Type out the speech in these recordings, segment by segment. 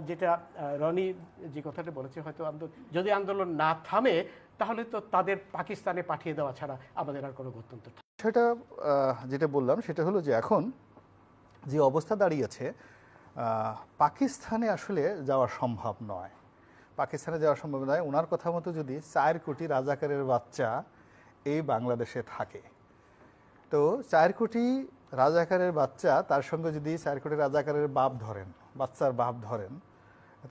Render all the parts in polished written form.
যেটা রনি যে কথাটা বলেছে, হয়তো যদি আন্দোলন না থামে তাহলে তো তাদের পাকিস্তানে পাঠিয়ে দেওয়া ছাড়া আমাদের আর কোনো গত্যন্তর থাকে না। সেটা যেটা বললাম সেটা হলো যে এখন যে অবস্থা দাঁড়িয়েছে, পাকিস্তানে আসলে যাওয়া সম্ভব নয়। পাকিস্তানে যাওয়া সম্ভব নয়। ওনার কথা মতো যদি 4 কোটি রাজাকারের বাচ্চা এই বাংলাদেশে থাকে, তো 4 কোটি রাজাকারের বাচ্চা, তার সঙ্গে যদি 4 কোটি রাজাকারের বাপ ধরেন, বাচ্চার বাপ ধরেন,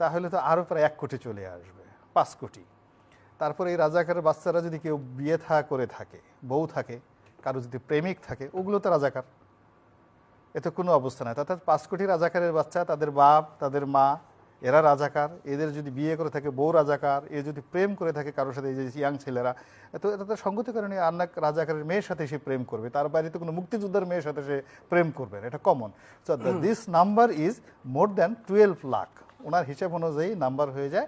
তাহলে তো আরও প্রায় 1 কোটি চলে আসবে, 5 কোটি। তারপরে এই রাজাকারের বাচ্চারা যদি কেউ বিয়ে করে থাকে, বউ থাকে, কারো যদি প্রেমিক থাকে, ওগুলো তো রাজাকার। এতে কোনো অবস্থা নাই। অর্থাৎ 5 কোটি রাজাকারের বাচ্চা, তাদের বাপ, তাদের মা, এরা রাজাকার। এদের যদি বিয়ে করে থাকে বউ রাজাকার, এ যদি প্রেম করে থাকে কারোর সাথে, এই যে ইয়াং ছেলেরা, তো এটা তো সঙ্গতি কারণে আন্নাক রাজাকারের মেয়ের সাথে সে প্রেম করবে, তার বাইরে তো কোনো মুক্তিযোদ্ধার মেয়ের সাথে সে প্রেম করবে, এটা common. So this number is more than 12 lakh. ওনার হিসাব অনুযায়ী নাম্বার হয়ে যায়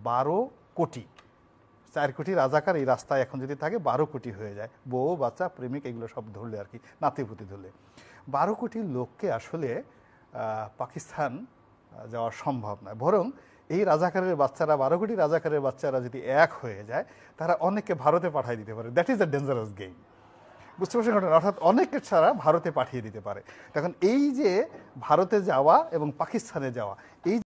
12 কোটি। 4 কোটি রাজাকার এই রাস্তায় এখন যদি থাকে 12 কোটি হয়ে যায়, বউ বাচ্চা প্রেমিক এগুলো সব ধরলে আর কি, নাতিপুতি ধরলে 12 কোটি লোককে আসলে পাকিস্তান যাওয়া সম্ভব নয়। বরং এই রাজাকারের বাচ্চারা, 12 কোটি রাজাকারের বাচ্চারা যদি এক হয়ে যায়, তারা অনেককে ভারতে পাঠিয়ে দিতে পারে। That is the dangerous game. বুঝতে পারছেন ঘটনা? অর্থাৎ অনেকের ছাড়া ভারতে পাঠিয়ে দিতে পারে। তখন এই যে ভারতে যাওয়া এবং পাকিস্তানে যাওয়া, এই